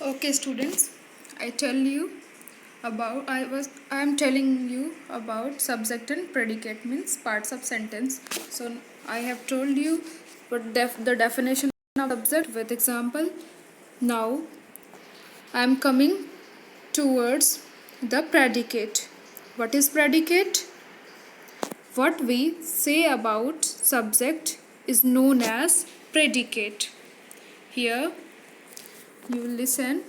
Okay, students, I am telling you about subject and predicate, means parts of sentence. So I have told you the definition of subject with example. Now I am coming towards the predicate. What is predicate? What we say about subject is known as predicate. Here you will listen.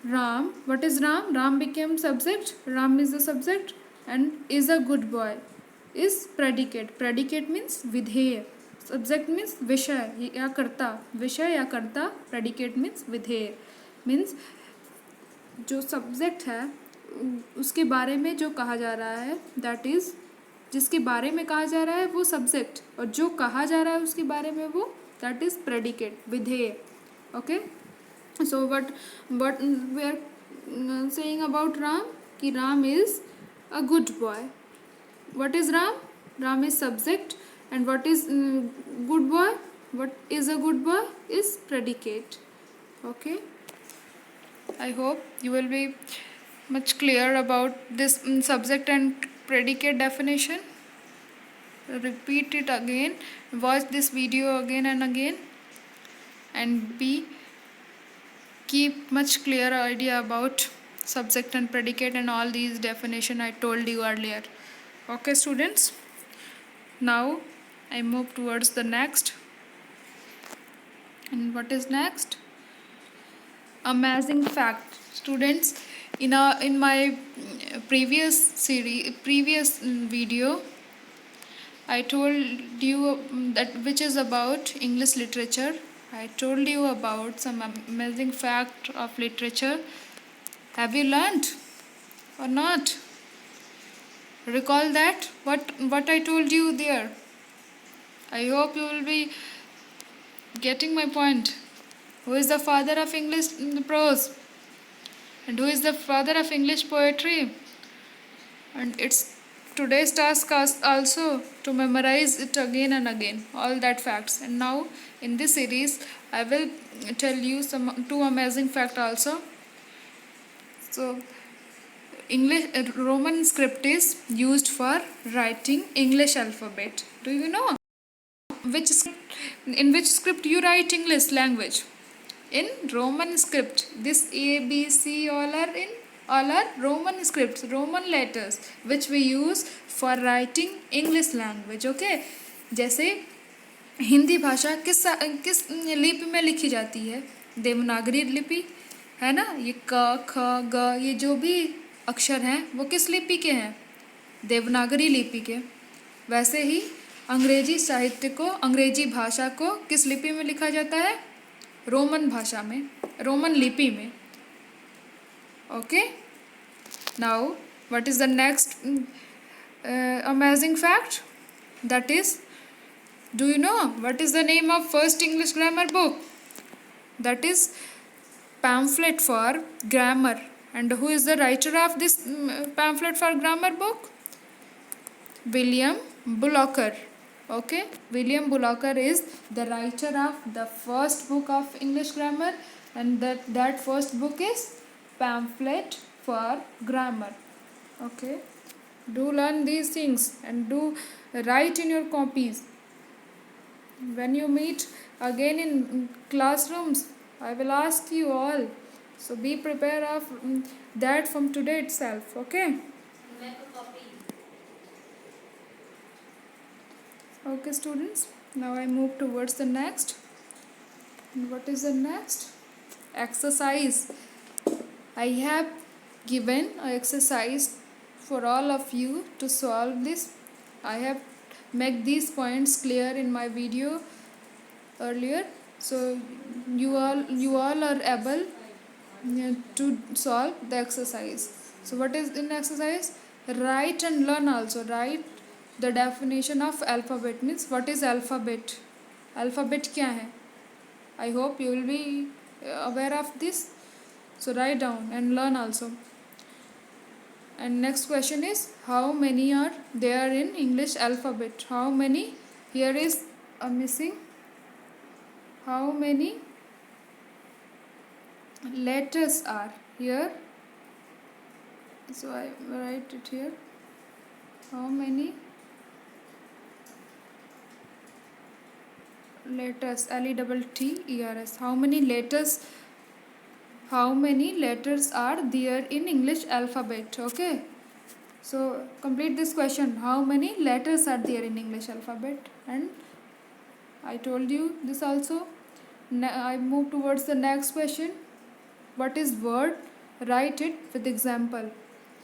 Ram. What is Ram? Ram became subject. Ram is the subject and is a good boy. Is predicate. Predicate means विधेय. Subject means विषय या कर्ता. विषय या कर्ता. Predicate means विधेय. Means जो subject है उसके बारे में जो कहा जा रहा है that is जिसके बारे में कहा जा रहा है वो subject और जो कहा जा रहा है उसके बारे में वो that is predicate विधेय. Okay. So what we are saying about Ram? कि Ram is a good boy. What is Ram? Ram is subject and what is good boy? What is a good boy? Is predicate. Okay. I hope you will be much clear about this subject and predicate definition. Repeat it again. Watch this video again and again and keep much clear idea about subject and predicate and all these definition I told you earlier. Okay, students. Now I move towards the next. And what is next? Amazing fact. Students, in my previous video, I told you that which is about English literature. I told you about some amazing fact of literature. Have you learned or not? Recall that what I told you there. I hope you will be getting my point. Who is the father of English prose? And who is the father of English poetry? And it's today's task also to memorize it again and again, all that facts. And now in this series I will tell you two amazing facts also. So Roman script is used for writing English alphabet. Do you know in which script you write English language? In Roman script. This A, B, C all are Roman scripts, Roman letters which we use for writing English language. Okay. जैसे हिंदी भाषा किस लिपि में लिखी जाती है? देवनागरी लिपि है ना. ये क ख ग ये जो भी अक्षर हैं वो किस लिपि के हैं? देवनागरी लिपि के. वैसे ही अंग्रेजी साहित्य को, अंग्रेजी भाषा को किस लिपि में लिखा जाता है? रोमन भाषा में, रोमन लिपि में. Okay. Now what is the next amazing fact? That is, do you know what is the name of first English grammar book? That is pamphlet for grammar. And who is the writer of this pamphlet for grammar book? William Bullocker. Okay, William Bullocker is the writer of the first book of English grammar, and that first book is pamphlet for grammar. Okay, do learn these things and do write in your copies. When you meet again in classrooms, I will ask you all, so be prepared of that from today itself. Okay. Okay, students, now I move towards the next. And what is the next? Exercise. I have given an exercise for all of you to solve this. I have made these points clear in my video earlier, so you all are able to solve the exercise. So what is in exercise? Write and learn also. Write the definition of alphabet. Means what is alphabet? Alphabet क्या है? I hope you will be aware of this. So write down and learn also. And next question is, how many are there in English alphabet? How many? Here is a missing. How many letters are here, so I write it here. How many letters? letters. How many letters are there in English alphabet? Okay, so complete this question. How many letters are there in English alphabet? And I told you this also. I move towards the next question. What is word? Write it with example.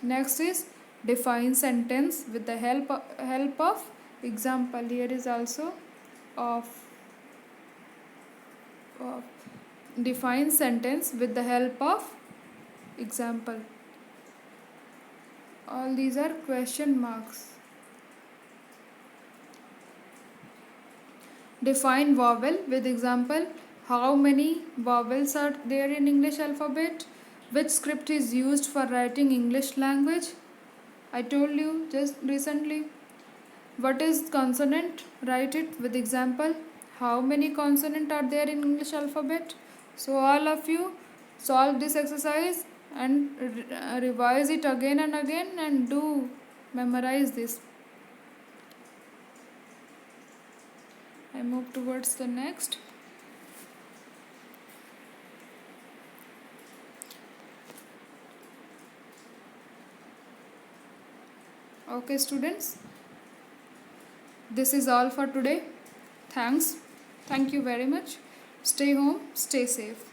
Next is define sentence with the help of example. Here is also of define sentence with the help of example. All these are question marks. Define vowel with example. How many vowels are there in English alphabet? Which script is used for writing English language? I told you just recently. What is consonant? Write it with example. How many consonants are there in English alphabet? So all of you solve this exercise and revise it again and again and do memorize this. I move towards the next. Okay students, this is all for today. Thank you very much. Stay home, stay safe.